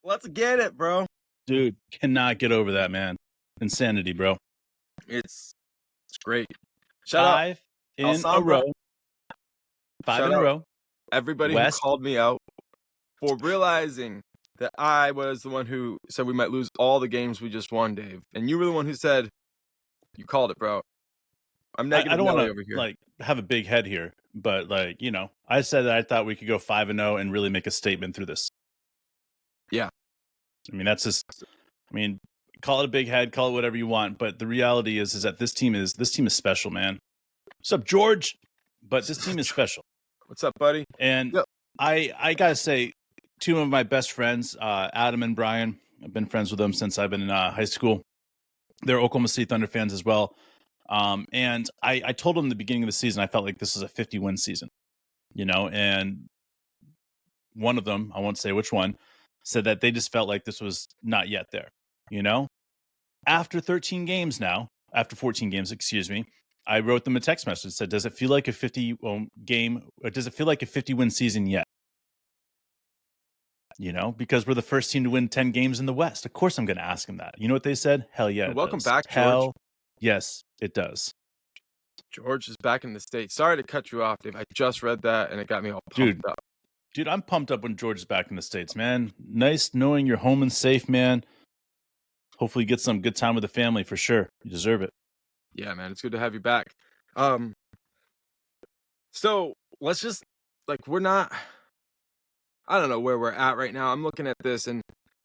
Let's get it, bro. Dude, cannot get over that, man. Insanity, bro. It's great. Shout out Five in a Alessandra. row. Five Shout in a out row. everybody who West. called me out for realizing that I was the one who said we might lose all the games we just won, Dave. And you were the one who said you called it, bro. I'm I negative don't want Nelly to over here. like have a big head here, but I said that I thought we could go 5-0 and really make a statement through this. Yeah. I mean, that's just. I mean, call it a big head, call it whatever you want, but the reality is that this team is special, man. What's up, George? But this team is special. What's up, buddy? And Yep. I gotta say, two of my best friends, Adam and Brian, I've been friends with them since I've been in high school. They're Oklahoma City Thunder fans as well. And I told them in the beginning of the season, I felt like this was a 50-win season, and one of them, I won't say which one, said that they just felt like this was not yet there, After 13 games now, after 14 games, excuse me, I wrote them a text message that said, does it feel like a 50-win season yet? Because we're the first team to win 10 games in the West. Of course I'm going to ask them that. You know what they said? Hell yeah, Welcome does. back, George. Hell yes, it does. George is back in the States. Sorry to cut you off, Dave. I just read that, and it got me all pumped up. Dude, I'm pumped up when George is back in the States, man. Nice knowing you're home and safe, man. Hopefully you get some good time with the family for sure. You deserve it. Yeah, man. It's good to have you back. So let's just, we're not, I don't know where we're at right now. I'm looking at this, and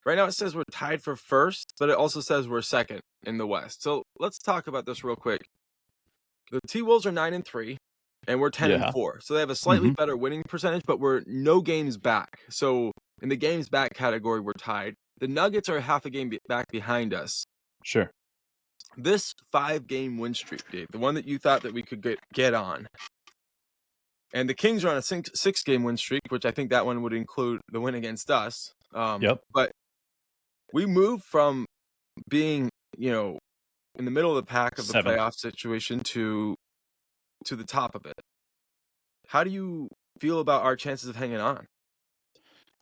right now it says we're tied for first, but it also says we're second in the West. So let's talk about this real quick. The T-Wolves are 9-3, and we're 10-4. So they have a slightly better winning percentage, but we're no games back. So in the games back category, we're tied. The Nuggets are half a game back behind us. Sure. This 5-game win streak, Dave, the one that you thought that we could get on. And the Kings are on a 6-game win streak, which I think that one would include the win against us. Yep. But we moved from being, in the middle of the pack of the playoff situation to the top of it. How do you feel about our chances of hanging on?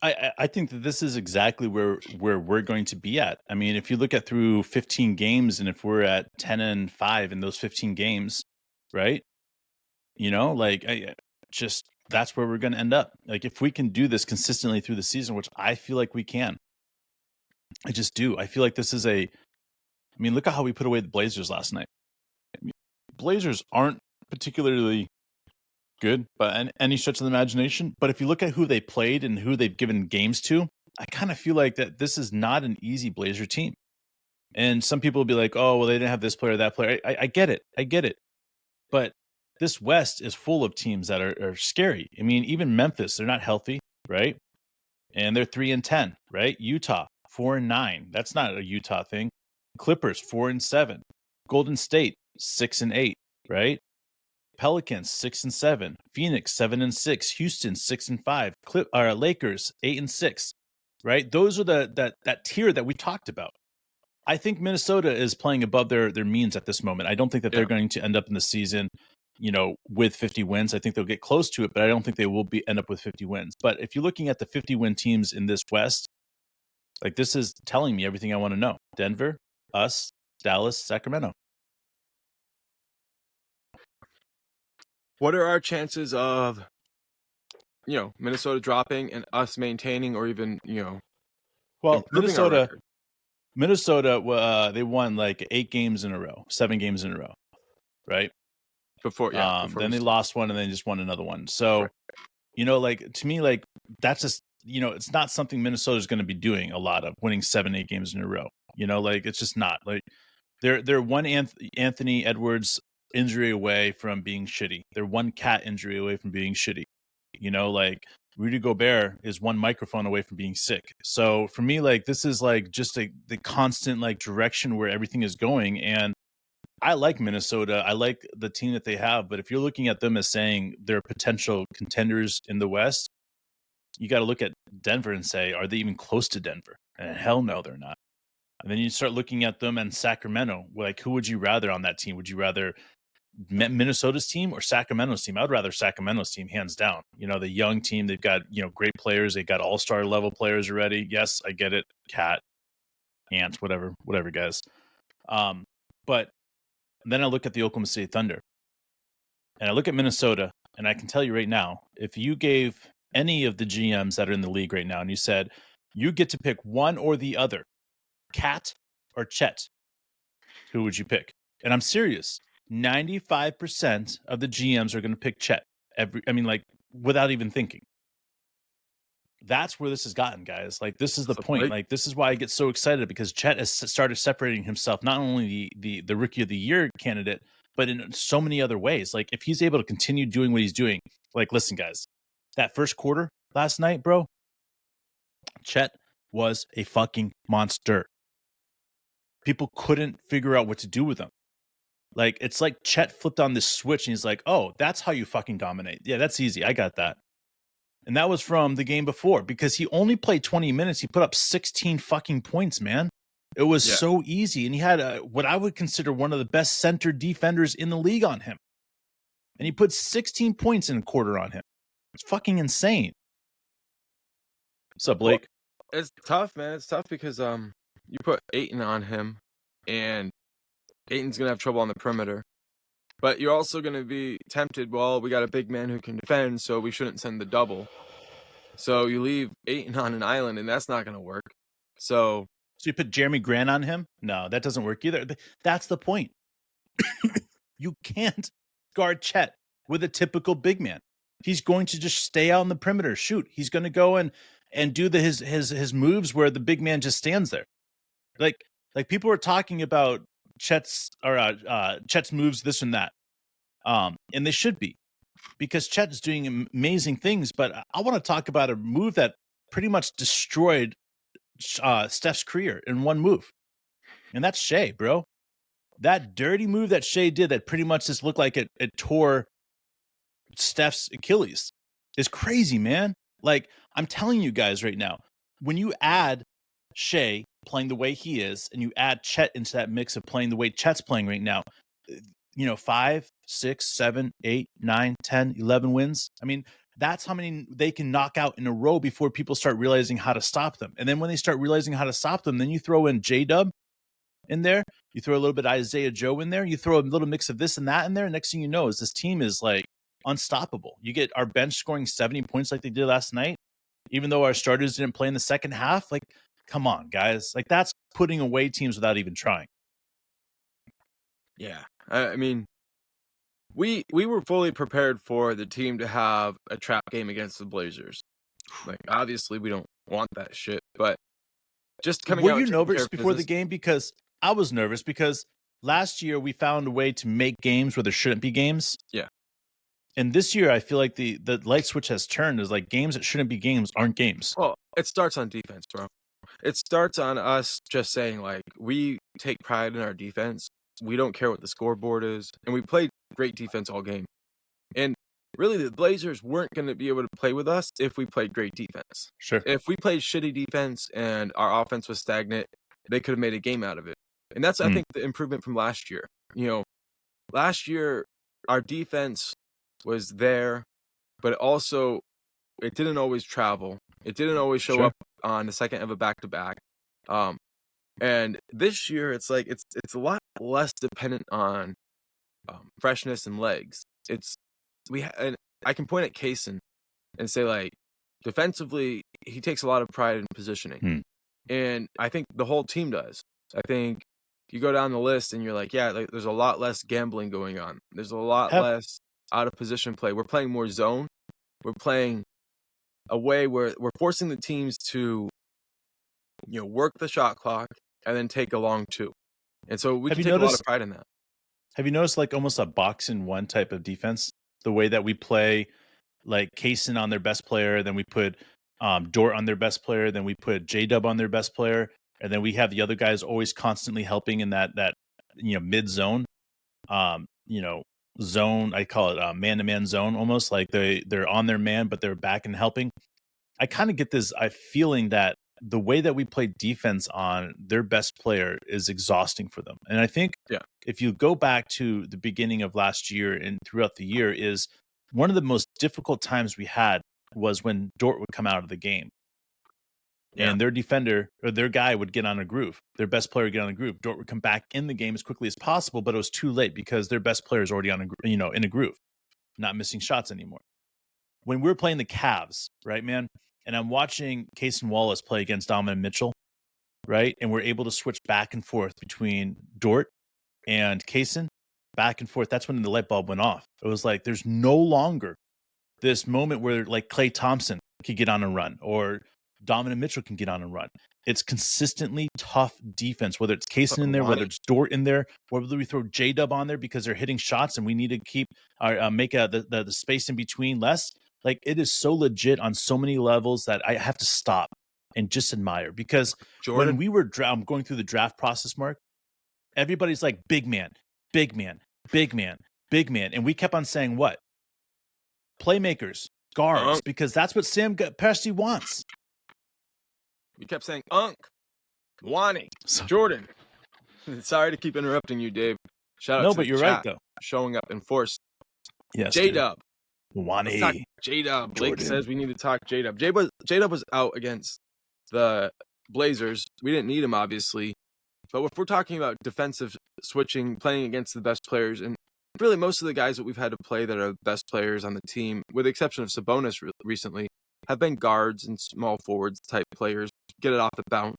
I think that this is exactly where we're going to be at. I mean, if you look at through 15 games, and if we're at 10-5 in those 15 games, right? That's where we're going to end up. Like, if we can do this consistently through the season, which I feel like we can. I just do. I feel like this is look at how we put away the Blazers last night. Blazers aren't particularly good by any stretch of the imagination, but if you look at who they played and who they've given games to, I kind of feel like that this is not an easy Blazer team. And some people will be like, oh, well, they didn't have this player or that player. I get it. But this West is full of teams that are scary. I mean, even Memphis, they're not healthy, right? And they're 3-10, right? Utah, 4-9. That's not a Utah thing. Clippers, 4-7. Golden State, 6-8, right? Pelicans 6-7, Phoenix 7-6, Houston 6-5, Lakers 8-6, right? Those are that tier that we talked about. I think Minnesota is playing above their means at this moment. I don't think that they're going to end up in the season, with 50 wins. I think they'll get close to it, but I don't think they will end up with 50 wins. But if you're looking at the 50-win teams in this West, like, this is telling me everything I want to know. Denver, us, Dallas, Sacramento. What are our chances of, Minnesota dropping and us maintaining, or even, well, Minnesota, they won like 8 games in a row, 7 games in a row, right? Before then they lost one and then just won another one. So, to me, that's just, it's not something Minnesota's going to be doing a lot of, winning 7-8 games in a row. It's just not. Like, they're one Anthony Edwards injury away from being shitty. They're one cat injury away from being shitty. Rudy Gobert is one microphone away from being sick. So for me, this is just the constant direction where everything is going. And I like Minnesota. I like the team that they have. But if you're looking at them as saying they're potential contenders in the West, you got to look at Denver and say, are they even close to Denver? And hell no, they're not. And then you start looking at them and Sacramento. Who would you rather on that team? Would you rather Minnesota's team or Sacramento's team? I would rather Sacramento's team, hands down. The young team, they've got, great players. They got all-star level players already. Yes, I get it. Cat, Ant, whatever, guys. But then I look at the Oklahoma City Thunder and I look at Minnesota, and I can tell you right now, if you gave any of the GMs that are in the league right now and you said, you get to pick one or the other, Cat or Chet, who would you pick? And I'm serious. 95% of the GMs are going to pick Chet without even thinking. That's where this has gotten, guys. Like, this is the point. Like, this is why I get so excited, because Chet has started separating himself, not only the rookie of the year candidate, but in so many other ways. Like, if he's able to continue doing what he's doing, like, listen, guys, that first quarter last night, bro, Chet was a fucking monster. People couldn't figure out what to do with him. Like, it's like Chet flipped on this switch and he's like, oh, that's how you fucking dominate. Yeah, that's easy. I got that. And that was from the game before, because he only played 20 minutes. He put up 16 fucking points, man. It was so easy. And he had what I would consider one of the best center defenders in the league on him. And he put 16 points in a quarter on him. It's fucking insane. What's up, Blake? Well, it's tough, man. It's tough because you put Ayton on him, and Ayton's going to have trouble on the perimeter. But you're also going to be tempted, well, we got a big man who can defend, so we shouldn't send the double. So you leave Ayton on an island, and that's not going to work. So you put Jeremy Grant on him? No, that doesn't work either. That's the point. You can't guard Chet with a typical big man. He's going to just stay out on the perimeter. Shoot, he's going to go and do his moves where the big man just stands there. Like people are talking about Chet's moves, this and that. And they should be, because Chet is doing amazing things. But I want to talk about a move that pretty much destroyed Steph's career in one move. And that's Shea, bro. That dirty move that Shea did that pretty much just looked like it tore Steph's Achilles is crazy, man. Like, I'm telling you guys right now, when you add Shea playing the way he is, and you add Chet into that mix of playing the way Chet's playing right now, 5, 6, 7, 8, 9, 10, 11 wins. I mean, that's how many they can knock out in a row before people start realizing how to stop them. And then when they start realizing how to stop them, then you throw in J-Dub in there. You throw a little bit of Isaiah Joe in there. You throw a little mix of this and that in there. Next thing you know is this team is like unstoppable. You get our bench scoring 70 points like they did last night, even though our starters didn't play in the second half. Like, come on, guys. Like, that's putting away teams without even trying. Yeah. I mean, we were fully prepared for the team to have a trap game against the Blazers. Like, obviously, we don't want that shit, but just coming out. Were you nervous before the game? Because I was nervous, because last year we found a way to make games where there shouldn't be games. Yeah. And this year I feel like the light switch has turned. Is like, games that shouldn't be games aren't games. Well, it starts on defense, bro. It starts on us just saying, like, we take pride in our defense. We don't care what the scoreboard is. And we played great defense all game. And really, the Blazers weren't going to be able to play with us if we played great defense. Sure. If we played shitty defense and our offense was stagnant, they could have made a game out of it. And that's, I think, the improvement from last year. Last year, our defense was there, but also it didn't always travel. It didn't always show up on the second of a back-to-back. And this year, it's like it's a lot less dependent on freshness and legs. And I can point at Kaysen and say, like, defensively, he takes a lot of pride in positioning, and I think the whole team does. I think you go down the list and you're like, yeah, like, there's a lot less gambling going on. There's a lot less out of position play. We're playing more zone. We're playing a way where we're forcing the teams to, work the shot clock and then take a long two. And so we can take a lot of pride in that. Have you noticed, like, almost a box in one type of defense? The way that we play, like, Kaysen on their best player, then we put Dort on their best player, then we put J-Dub on their best player, and then we have the other guys always constantly helping in that mid zone, zone. I call it man-to-man zone, almost like they're on their man, but they're back and helping. I kind of get this feeling that the way that we play defense on their best player is exhausting for them. And I think if you go back to the beginning of last year and throughout the year, is one of the most difficult times we had was when Dort would come out of the game. And their defender or their guy would get on a groove. Their best player would get on a groove. Dort would come back in the game as quickly as possible, but it was too late because their best player is already on in a groove, not missing shots anymore. When we were playing the Cavs, right, man, and I'm watching Cason Wallace play against Donovan Mitchell, right, and we're able to switch back and forth between Dort and Cason, back and forth. That's when the light bulb went off. It was like there's no longer this moment where like Klay Thompson could get on a run or Donovan Mitchell can get on a run. It's consistently tough defense, whether it's Cason in there, whether it's Dort in there, whether we throw J-Dub on there because they're hitting shots and we need to keep our the space in between less. Like, it is so legit on so many levels that I have to stop and just admire. Because when we were going through the draft process, Mark, everybody's like, big man, big man, big man, big man. And we kept on saying what? Playmakers, guards, because that's what Sam Presti wants. We kept saying Wani, Jordan. Sorry to keep interrupting you, Dave. Shout out to but the you're chat, right, though. showing up in force. Yes, J-Dub. Wani. J-Dub. Blake says we need to talk J-Dub. J-Dub was out against the Blazers. We didn't need him, obviously. But if we're talking about defensive switching, playing against the best players, and really most of the guys that we've had to play that are the best players on the team, with the exception of Sabonis recently, have been guards and small forwards type players. Get it off the bounce.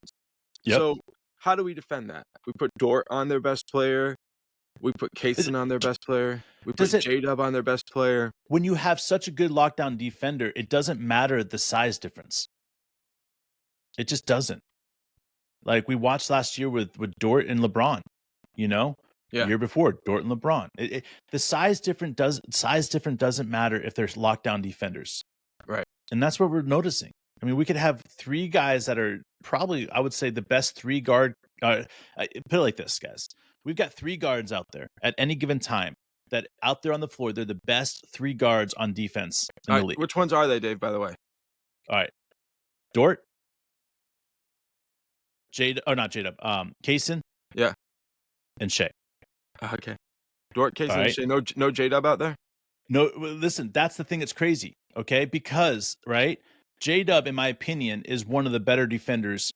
Yep. So how do we defend that? We put Dort on their best player. We put Cason on their best player. We put J-Dub on their best player. When you have such a good lockdown defender, it doesn't matter the size difference. It just doesn't. Like we watched last year with Dort and LeBron, The year before, Dort and LeBron. The size different doesn't matter if there's lockdown defenders. Right. And that's what we're noticing. I mean, we could have three guys that are probably, I would say, the best three guard. Put it like this, guys. We've got three guards out there at any given time that out there on the floor, they're the best three guards on defense in the league. Which ones are they, Dave, by the way? All right. Dort. Not J-Dub. Cason. Yeah. And Shea. Okay. Dort, Cason, and Shea. No J-Dub out there? No, listen, that's the thing that's crazy, okay? Because, right, J-Dub, in my opinion, is one of the better defenders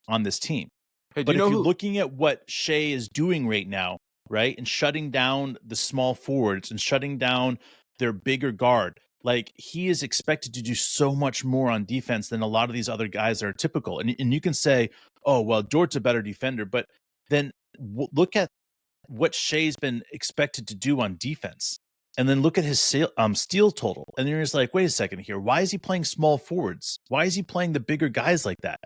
on this team. Hey, but if you're looking at what Shea is doing right now, right, and shutting down the small forwards and shutting down their bigger guard, like, he is expected to do so much more on defense than a lot of these other guys that are typical. And you can say, oh, well, Dort's a better defender, but then look at what Shea's been expected to do on defense. And then look at his steal total. And you're just like, wait a second here. Why is he playing small forwards? Why is he playing the bigger guys like that?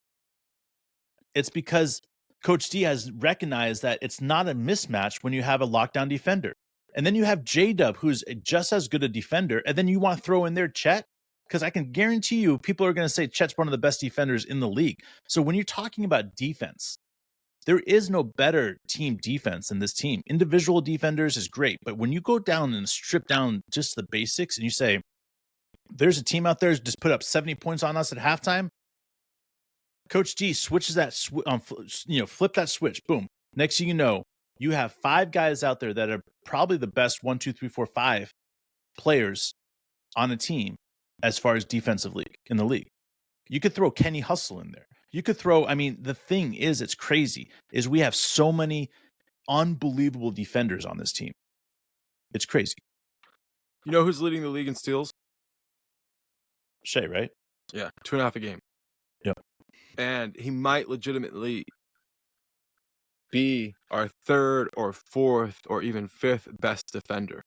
It's because Coach D has recognized that it's not a mismatch when you have a lockdown defender. And then you have J-Dub, who's just as good a defender. And then you want to throw in there Chet? Because I can guarantee you people are going to say Chet's one of the best defenders in the league. So when you're talking about defense, there is no better team defense than this team. Individual defenders is great, but when you go down and strip down just the basics and you say, there's a team out there who's just put up 70 points on us at halftime, Coach D switches that, flip that switch, boom. Next thing you know, you have five guys out there that are probably the best 1, 2, 3, 4, 5 players on a team as far as defensive league in the league. You could throw Kenny Hustle in there. You could throw, the thing is, it's crazy, is we have so many unbelievable defenders on this team. It's crazy. You know who's leading the league in steals? Shea, right? Yeah, 2.5 a game. Yep. And he might legitimately be our third or fourth or even fifth best defender.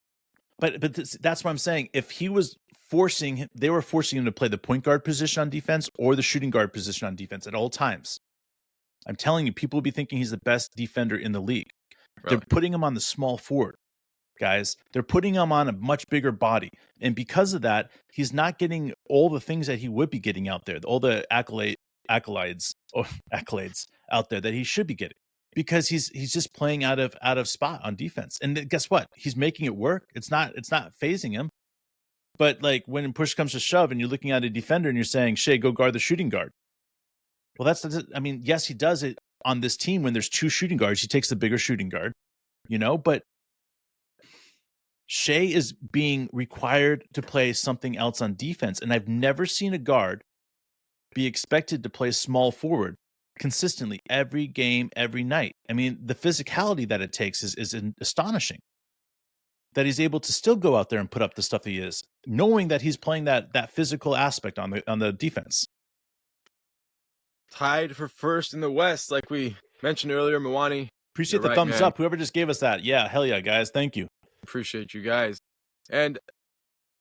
But that's what I'm saying. If he was they were forcing him to play the point guard position on defense or the shooting guard position on defense at all times. I'm telling you, people will be thinking he's the best defender in the league. Really? They're putting him on the small forward, guys. They're putting him on a much bigger body. And because of that, he's not getting all the things that he would be getting out there, all the accolades out there that he should be getting. Because he's just playing out of spot on defense. And guess what? He's making it work. It's not phasing him. But like when push comes to shove and you're looking at a defender and you're saying, Shea, go guard the shooting guard. Well, I mean, yes, he does it on this team when there's 2 shooting guards. He takes the bigger shooting guard, but Shea is being required to play something else on defense. And I've never seen a guard be expected to play small forward consistently every game, every night. I mean, the physicality that it takes is astonishing. That he's able to still go out there and put up the stuff he is, knowing that he's playing that physical aspect on the defense. Tied for first in the West, like we mentioned earlier, Mwani. Appreciate the thumbs up. Whoever just gave us that. Yeah, hell yeah, guys. Thank you. Appreciate you guys. And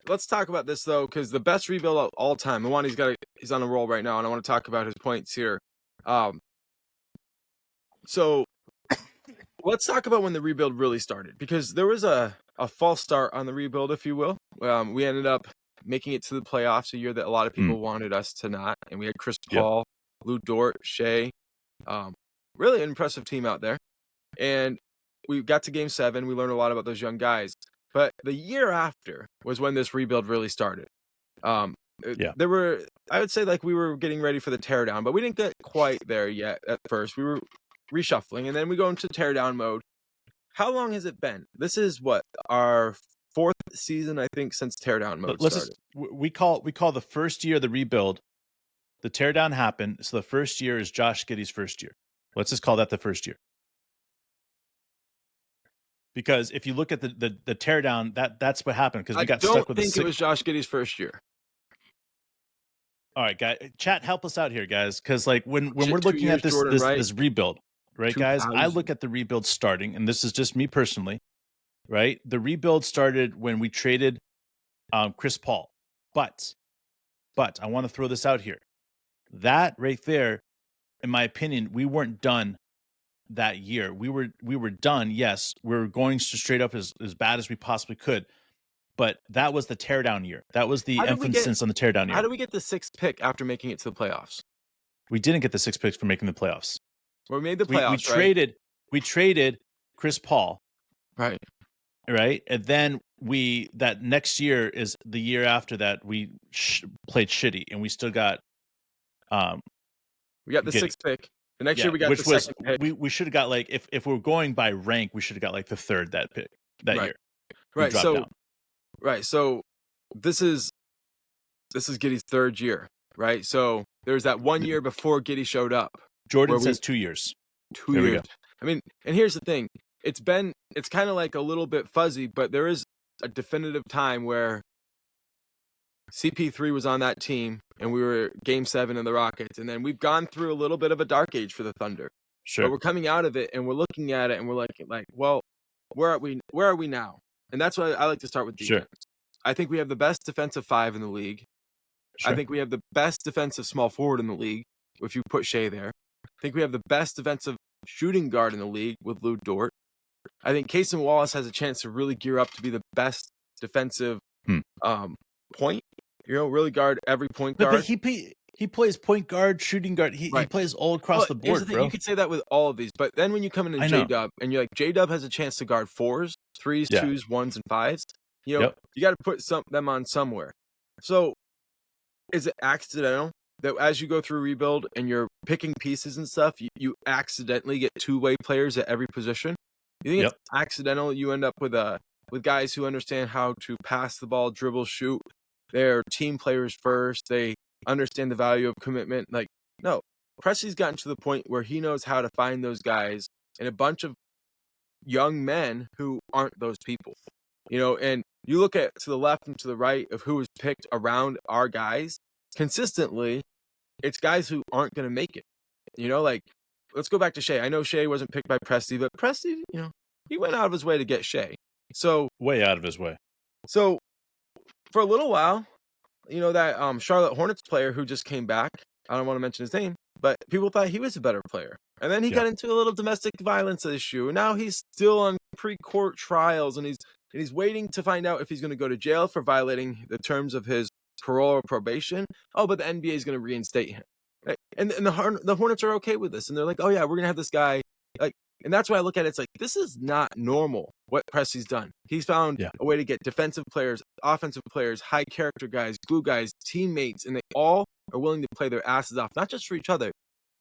let's talk about this, though, because the best rebuild of all time, he's on a roll right now, and I want to talk about his points here. So let's talk about when the rebuild really started, because there was a false start on the rebuild, if you will. We ended up making it to the playoffs, a year that a lot of people wanted us to not, and we had Chris Paul, Lou Dort, Shea, really an impressive team out there. And we got to Game 7. We learned a lot about those young guys. But the year after was when this rebuild really started. There were, I would say, like, we were getting ready for the teardown, but we didn't get quite there yet at first. We were reshuffling, and then we go into teardown mode. How long has it been? This is what, our 4th season, I think, since teardown mode started. We call the first year of the rebuild. The teardown happened, so the first year is Josh Giddey's first year. Let's just call that the first year. Because if you look at the teardown, that's what happened, because we got stuck with I don't think it was Josh Giddey's first year. All right, guys, chat, help us out here, guys, because like when we're looking at this rebuild, right, guys, I look at the rebuild starting, and this is just me personally, right? The rebuild started when we traded Chris Paul, but I want to throw this out here. That right there, in my opinion, we weren't done that year. We were done. Yes, we were going straight up as bad as we possibly could. But that was the teardown year. That was the emphasis on the teardown year. How did we get the 6th pick after making it to the playoffs? We didn't get the 6th picks for making the playoffs. We made the playoffs. We traded Chris Paul. Right. And then that next year is the year after that we played shitty, and we still got we got the 6th pick. The next year we got the 2nd pick. We should have got, like, if we're going by rank, we should have got like the 3rd that year. Right. So this is Giddey's 3rd year, right? So there's that 1 year before Giddey showed up. Jordan says 2 years. 2 years. We go. I mean, and here's the thing. It's kind of like a little bit fuzzy, but there is a definitive time where CP3 was on that team, and we were Game 7 in the Rockets, and then we've gone through a little bit of a dark age for the Thunder. Sure. But we're coming out of it, and we're looking at it, and we're like, well, where are we now? And that's why I like to start with defense. Sure. I think we have the best defensive 5 in the league. Sure. I think we have the best defensive small forward in the league, if you put Shea there. I think we have the best defensive shooting guard in the league with Lou Dort. I think Cason Wallace has a chance to really gear up to be the best defensive point. Really guard every point guard. But he plays point guard, shooting guard. He plays all across the board, bro. You could say that with all of these, but then when you come in J-Dub, and you're like, J-Dub has a chance to guard 4s, 3s, 2s, 1s, and 5s. You got to put them on somewhere. So is it accidental that as you go through rebuild and you're picking pieces and stuff, you accidentally get 2-way players at every position? You think it's accidental you end up with guys who understand how to pass the ball, dribble, shoot? They're team players first. They understand the value of commitment. Like, no, Presti's gotten to the point where he knows how to find those guys and a bunch of young men who aren't those people. And you look to the left and to the right of who was picked around our guys consistently, it's guys who aren't going to make it. Like, let's go back to Shea. I know Shea wasn't picked by Presti, but Presti, he went out of his way to get Shea. So way out of his way. So for a little while, that Charlotte Hornets player who just came back, I don't want to mention his name, but people thought he was a better player. And then he got into a little domestic violence issue. And now he's still on pre-court trials, and he's waiting to find out if he's going to go to jail for violating the terms of his parole or probation. Oh, but the NBA is going to reinstate him. Right? And the Hornets are okay with this. And they're like, oh, yeah, we're going to have this guy. And that's why I look at it. It's like, this is not normal what Presti's done. He's found a way to get defensive players, offensive players, high character guys, glue guys, teammates, and they all are willing to play their asses off, not just for each other,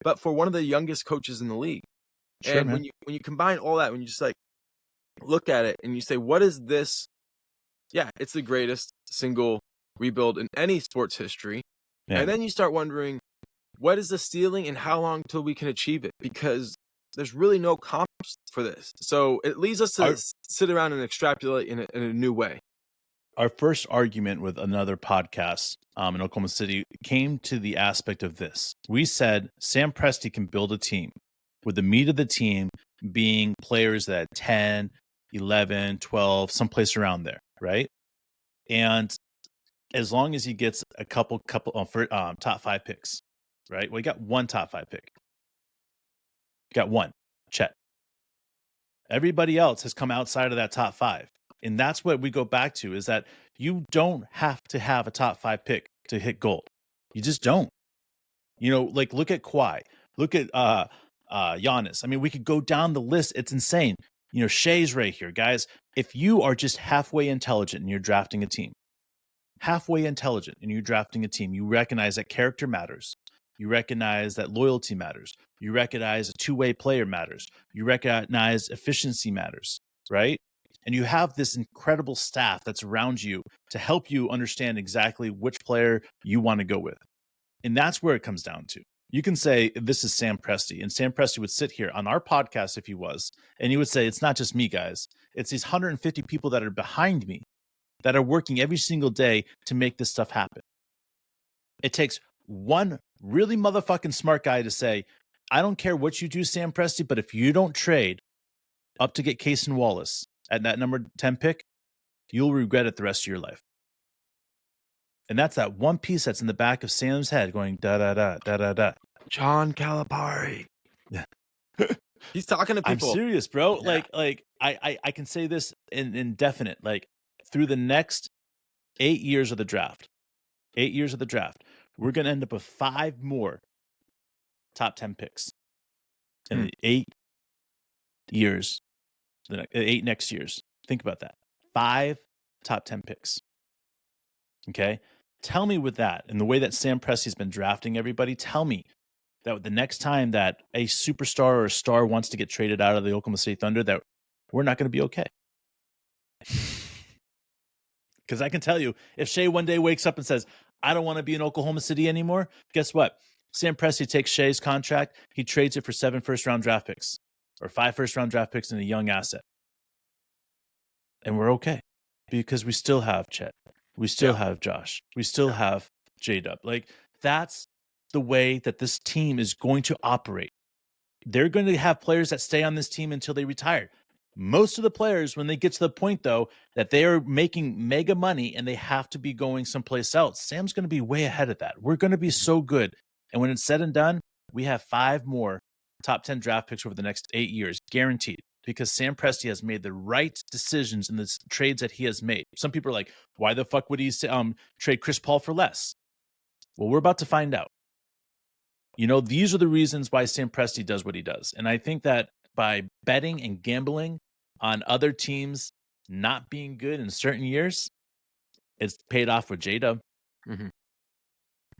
but for one of the youngest coaches in the league. Sure, And man. when you combine all that, when you just like look at it and you say, what is this? Yeah, it's the greatest single rebuild in any sports history. Yeah. And then you start wondering, what is the ceiling and how long till we can achieve it? Because there's really no comps for this. So it leads us to sit around and extrapolate in a new way. Our first argument with another podcast in Oklahoma City came to the aspect of this. We said Sam Presti can build a team with the meat of the team being players that 10, 11, 12, someplace around there, right? And as long as he gets a couple for top 5 picks, right? Well, he got one top 5 pick. Got one, Chet. Everybody else has come outside of that top 5. And that's what we go back to, is that you don't have to have a top 5 pick to hit gold. You just don't. You know, like look at Kawhi. Look at Giannis. I mean, we could go down the list. It's insane. You know, Shea's right here. Guys, if you are just halfway intelligent and you're drafting a team, you recognize that character matters. You recognize that loyalty matters. You recognize a two-way player matters. You recognize efficiency matters, right? And you have this incredible staff that's around you to help you understand exactly which player you want to go with. And that's where it comes down to. You can say, this is Sam Presti, and Sam Presti would sit here on our podcast if he was, and he would say, it's not just me, guys. It's these 150 people that are behind me that are working every single day to make this stuff happen. It takes one really motherfucking smart guy to say, I don't care what you do, Sam Presti, but if you don't trade up to get Case and Wallace at that number 10 pick, you'll regret it the rest of your life. And that's that one piece that's in the back of Sam's head going da-da-da. John Calipari. He's talking to people. I'm serious, bro. Yeah. Like I can say this in indefinite. Like through the next 8 years of the draft, we're going to end up with 5 more top 10 picks in the 8 years, the 8 next years. Think about that. 5 top 10 picks. Okay. Tell me with that, and the way that Sam Presti's been drafting everybody, tell me that the next time that a superstar or a star wants to get traded out of the Oklahoma City Thunder, that we're not going to be okay. Because I can tell you, if Shea one day wakes up and says, I don't want to be in Oklahoma City anymore, guess what? Sam Presti takes Shea's contract. He trades it for 7 first-round draft picks or 5 first-round draft picks and a young asset. And we're okay because we still have Chet. We still have Josh. We still have J-Dub. Like, that's the way that this team is going to operate. They're going to have players that stay on this team until they retire. Most of the players, when they get to the point, though, that they are making mega money and they have to be going someplace else, Sam's going to be way ahead of that. We're going to be so good. And when it's said and done, we have 5 more top 10 draft picks over the next 8 years, guaranteed, because Sam Presti has made the right decisions in the trades that he has made. Some people are like, why the fuck would he trade Chris Paul for less? Well, we're about to find out. You know, these are the reasons why Sam Presti does what he does. And I think that by betting and gambling on other teams not being good in certain years, it's paid off with J-Dub. Mm-hmm.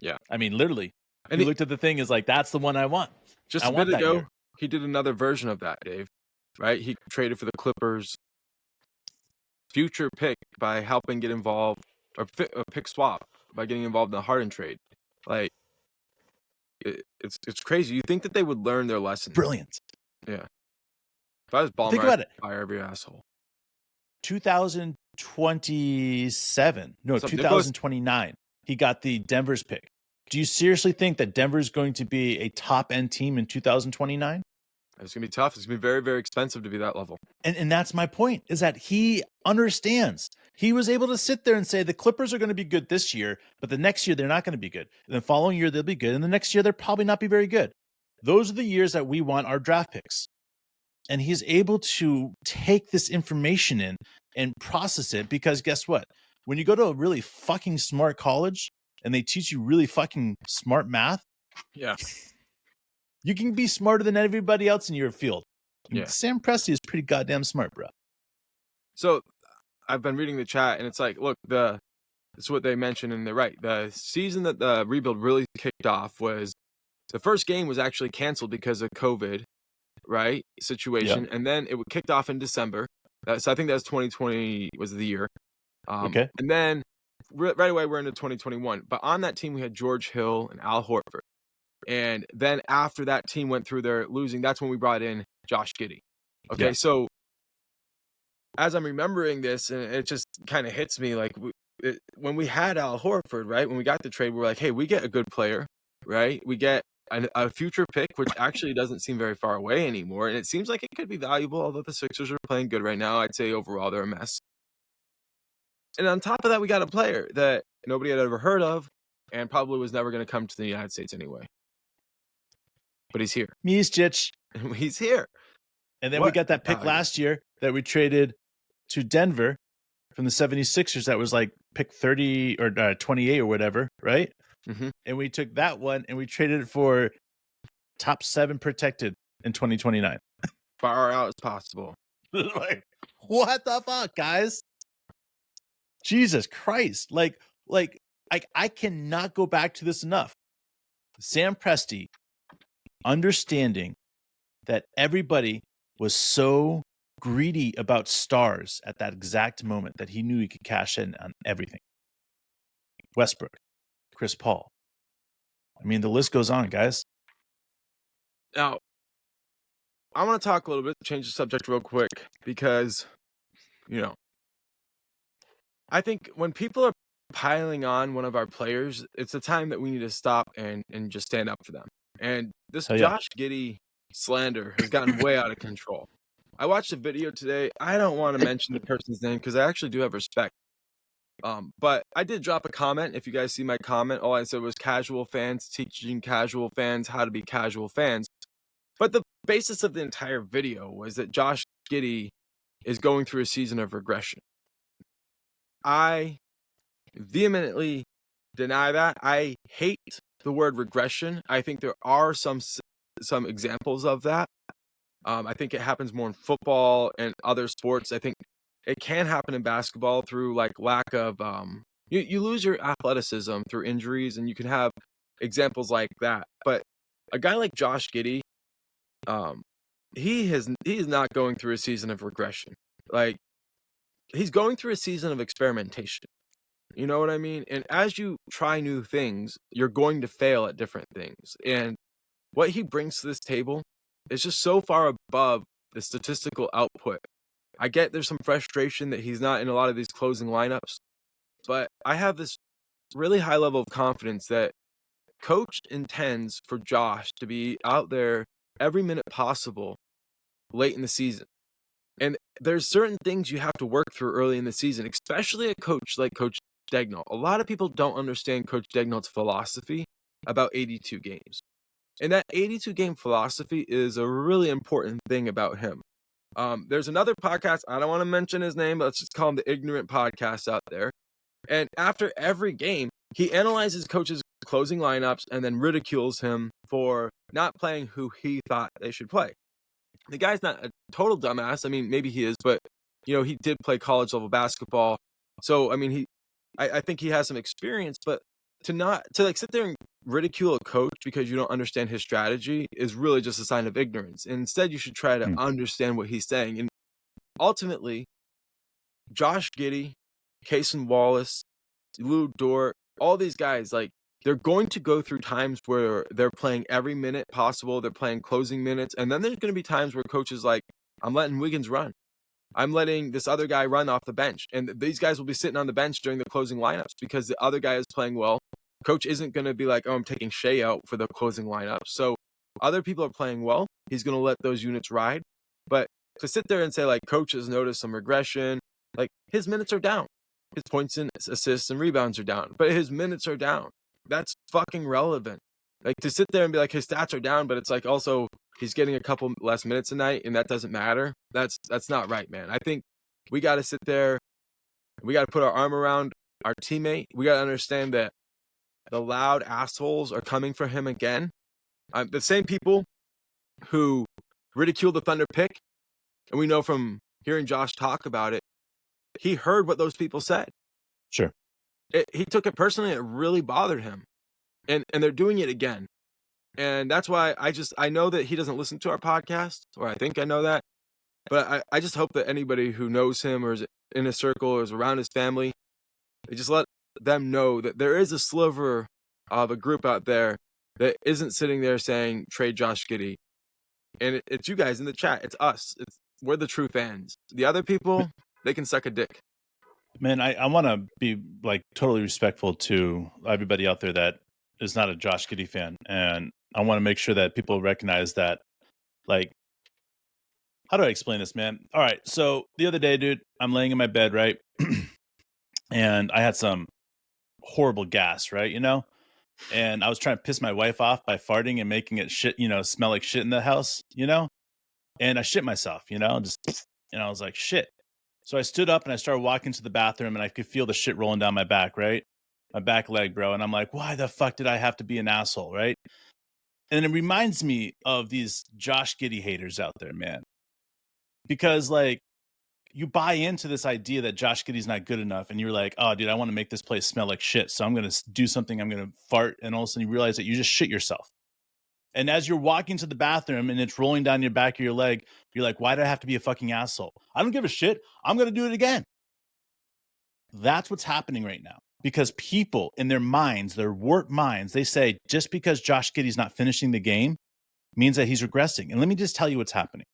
Yeah. I mean, literally, and he looked at the thing is like, that's the one I want. Just a bit ago, he did another version of that, Dave. Right? He traded for the Clippers' future pick by helping get involved, or pick swap by getting involved in the Harden trade. Like, it's crazy. You think that they would learn their lesson? Brilliant. Yeah. If I was Ballmer, think about it. Fire every asshole. 2027. No, 2029. He got the Denver's pick. Do you seriously think that Denver's going to be a top-end team in 2029? It's going to be tough. It's going to be very, very expensive to be that level. And that's my point, is that he understands. He was able to sit there and say the Clippers are going to be good this year, but the next year they're not going to be good. And the following year they'll be good, and the next year they'll probably not be very good. Those are the years that we want our draft picks. And he's able to take this information in and process it, because guess what? When you go to a really fucking smart college and they teach you really fucking smart math, yeah, you can be smarter than everybody else in your field. Yeah. Sam Presti is pretty goddamn smart, bro. So I've been reading the chat, and it's like, look, it's what they mentioned, and they're right. The season that the rebuild really kicked off was The first game was actually canceled because of COVID, right, situation, and then it kicked off in December. So I think that was 2020 was the year. Okay. And then right away we're into 2021. But on that team we had George Hill and Al Horford. And then after that team went through their losing, that's when we brought in Josh Giddey. Okay, so as I'm remembering this, and it just kind of hits me like when we had Al Horford, right? When we got the trade, we were like, hey, we get a good player, right? We get a future pick, which actually doesn't seem very far away anymore. And it seems like it could be valuable, although the Sixers are playing good right now. I'd say overall they're a mess. And on top of that, we got a player that nobody had ever heard of and probably was never going to come to the United States anyway. But he's here. Misjic. He's here. And then we got that pick last year that we traded to Denver from the 76ers that was like pick 30 or 28 or whatever, right? Mm-hmm. And we took that one and we traded it for top 7 protected in 2029. Far out as possible. Like, what the fuck, guys? Jesus Christ. Like I cannot go back to this enough. Sam Presti understanding that everybody was so greedy about stars at that exact moment that he knew he could cash in on everything. Westbrook, Chris Paul. I mean, the list goes on, guys. Now, I want to talk a little bit, change the subject real quick, because, I think when people are piling on one of our players, it's a time that we need to stop and just stand up for them. And this Josh Giddey slander has gotten way out of control. I watched a video today. I don't want to mention the person's name because I actually do have respect. But I did drop a comment. If you guys see my comment, all I said was casual fans teaching casual fans how to be casual fans. But the basis of the entire video was that Josh Giddey is going through a season of regression. I vehemently deny that. I hate the word regression. I think there are some examples of that. I think it happens more in football and other sports. I think it can happen in basketball through like lack of you lose your athleticism through injuries, and you can have examples like that. But a guy like Josh Giddey, he is not going through a season of regression. Like, he's going through a season of experimentation. You know what I mean? And as you try new things, you're going to fail at different things. And what he brings to this table is just so far above the statistical output. I get there's some frustration that he's not in a lot of these closing lineups, but I have this really high level of confidence that coach intends for Josh to be out there every minute possible late in the season. And there's certain things you have to work through early in the season, especially a coach like Coach Daigneault. A lot of people don't understand Coach Daigneault's philosophy about 82 games. And that 82-game philosophy is a really important thing about him. There's another podcast, I don't want to mention his name, but let's just call him the Ignorant Podcast out there. And after every game, he analyzes coaches' closing lineups and then ridicules him for not playing who he thought they should play. The guy's not a total dumbass. I mean, maybe he is, but he did play college level basketball. So, I mean, I think he has some experience, but to sit there and ridicule a coach because you don't understand his strategy is really just a sign of ignorance. Instead, you should try to understand what he's saying. And ultimately, Josh Giddey, Cason Wallace, Lou Dort, all these guys, like, they're going to go through times where they're playing every minute possible. They're playing closing minutes. And then there's going to be times where coach is like, I'm letting Wiggins run. I'm letting this other guy run off the bench. And these guys will be sitting on the bench during the closing lineups because the other guy is playing well. Coach isn't going to be like, oh, I'm taking Shea out for the closing lineup. So other people are playing well. He's going to let those units ride. But to sit there and say, like, coach has noticed some regression, like, his minutes are down. His points and assists and rebounds are down. But his minutes are down. That's fucking relevant. Like, to sit there and be like, his stats are down, but it's like also he's getting a couple less minutes a night and that doesn't matter. That's not right, man. I think we got to sit there. We got to put our arm around our teammate. We got to understand that the loud assholes are coming for him again. The same people who ridiculed the Thunder pick, and we know from hearing Josh talk about it, he heard what those people said. Sure. He took it personally. It really bothered him. And they're doing it again. And that's why I know that he doesn't listen to our podcast, or I think I know that, but I just hope that anybody who knows him or is in his circle or is around his family, they just let them know that there is a sliver of a group out there that isn't sitting there saying trade Josh Giddey. And it's you guys in the chat. It's us. We're the true fans. The other people, they can suck a dick. Man, I want to be like totally respectful to everybody out there that is not a Josh Giddey fan, and I want to make sure that people recognize that. Like, how do I explain this, man? All right, so the other day, dude, I'm laying in my bed, right, and I had some horrible gas, right, and I was trying to piss my wife off by farting and making it shit, smell like shit in the house, and I shit myself, just, and I was like, shit. So I stood up and I started walking to the bathroom and I could feel the shit rolling down my back, right? My back leg, bro. And I'm like, why the fuck did I have to be an asshole, right? And it reminds me of these Josh Giddey haters out there, man. Because like you buy into this idea that Josh Giddey's not good enough and you're like, oh, dude, I want to make this place smell like shit. So I'm going to do something. I'm going to fart. And all of a sudden you realize that you just shit yourself. And as you're walking to the bathroom and it's rolling down your back of your leg, you're like, why do I have to be a fucking asshole? I don't give a shit. I'm going to do it again. That's what's happening right now. Because people in their minds, their warped minds, they say just because Josh Giddey's not finishing the game means that he's regressing. And let me just tell you what's happening.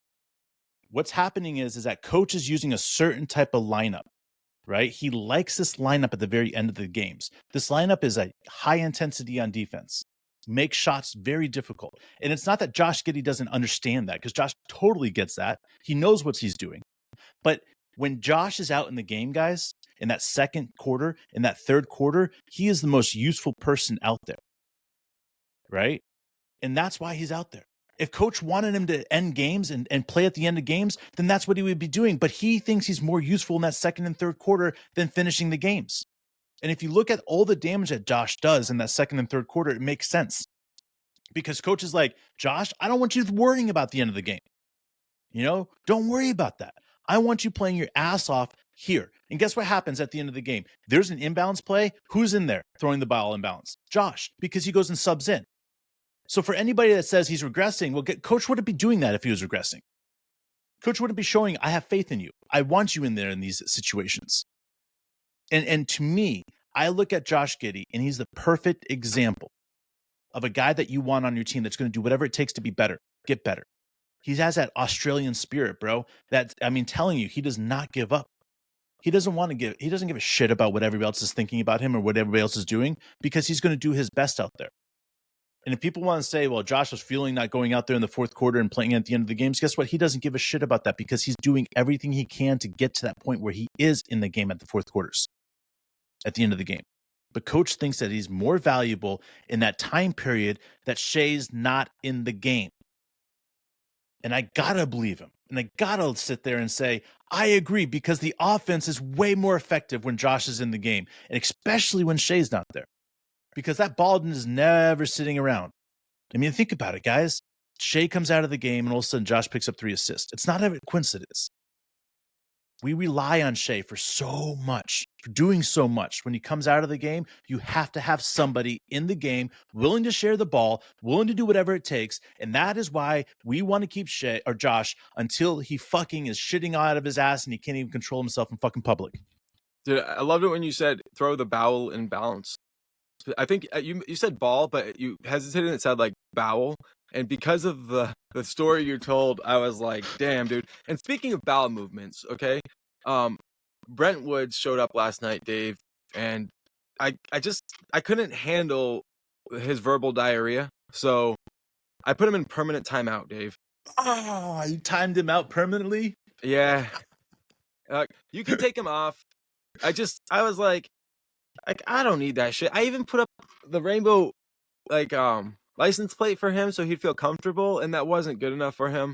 What's happening is that coach is using a certain type of lineup, right? He likes this lineup at the very end of the games. This lineup is a high intensity on defense. Make shots very difficult. And it's not that Josh Giddey doesn't understand that, because Josh totally gets that. He knows what he's doing. But when Josh is out in the game, guys, in that second quarter, in that third quarter, he is the most useful person out there, right? And that's why he's out there. If coach wanted him to end games and play at the end of games, then that's what he would be doing. But he thinks he's more useful in that second and third quarter than finishing the games. And if you look at all the damage that Josh does in that second and third quarter, it makes sense. Because coach is like, Josh, I don't want you worrying about the end of the game. Don't worry about that. I want you playing your ass off here. And guess what happens at the end of the game? There's an inbounds play. Who's in there throwing the ball inbounds? Josh, because he goes and subs in. So for anybody that says he's regressing, well, coach wouldn't be doing that if he was regressing. Coach wouldn't be showing, I have faith in you. I want you in there in these situations. And to me, I look at Josh Giddey, and he's the perfect example of a guy that you want on your team that's going to do whatever it takes to be better, get better. He has that Australian spirit, bro. Telling you, he does not give up. He doesn't give a shit about what everybody else is thinking about him or what everybody else is doing, because he's going to do his best out there. And if people want to say, well, Josh was feeling not going out there in the fourth quarter and playing at the end of the games, guess what? He doesn't give a shit about that, because he's doing everything he can to get to that point where he is in the game at the fourth quarters, at the end of the game. But coach thinks that he's more valuable in that time period that Shai's not in the game. And I gotta believe him. And I gotta sit there and say, I agree, because the offense is way more effective when Josh is in the game, and especially when Shai's not there, because that ball is never sitting around. I mean, think about it, guys. Shai comes out of the game, and all of a sudden Josh picks up 3 assists. It's not a coincidence. We rely on Shai for so much, for doing so much. When he comes out of the game, you have to have somebody in the game willing to share the ball, willing to do whatever it takes. And that is why we want to keep Josh until he fucking is shitting out of his ass and he can't even control himself in fucking public. Dude, I loved it when you said throw the bowel in balance. I think you said ball, but you hesitated and it said like bowel. And because of the story you told, I was like, damn, dude. And speaking of bowel movements, okay, Brent Woods showed up last night, Dave, and I couldn't handle his verbal diarrhea, so I put him in permanent timeout, Dave. Oh, you timed him out permanently? Yeah. You can take him off. I was like, I don't need that shit. I even put up the rainbow, license plate for him so he'd feel comfortable, and that wasn't good enough for him.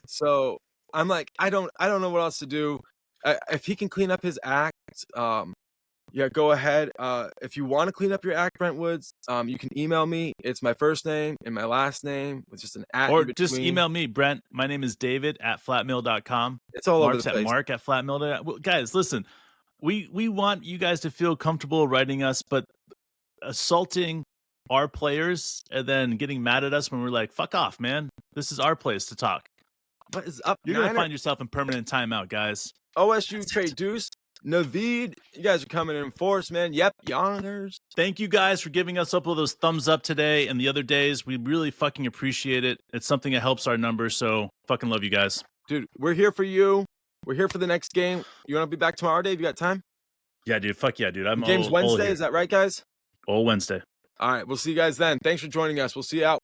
So I'm like, I don't know what else to do. If he can clean up his act, yeah, go ahead. If you want to clean up your act, Brent Woods, you can email me. It's my first name and my last name with just an at. Or just email me, Brent. My name is David at flatmail.com. It's all Mark's over the place. At Mark at flatmail.com. Well, guys, listen, we want you guys to feel comfortable writing us, but assaulting our players and then getting mad at us when we're like, fuck off, man. This is our place to talk. What is up, You're going to Niner? find yourself in permanent timeout, guys. OSU That's trade it. Deuce, Naveed. You guys are coming in force, man. Yep, Yonkers. Thank you guys for giving us up all those thumbs up today and the other days. We really fucking appreciate it. It's something that helps our numbers. So fucking love you guys. Dude, we're here for you. We're here for the next game. You want to be back tomorrow, Dave? You got time? Yeah, dude. Fuck yeah, dude. I'm Game's all Wednesday. here. Is that right, guys? All Wednesday. All right. We'll see you guys then. Thanks for joining us. We'll see you out.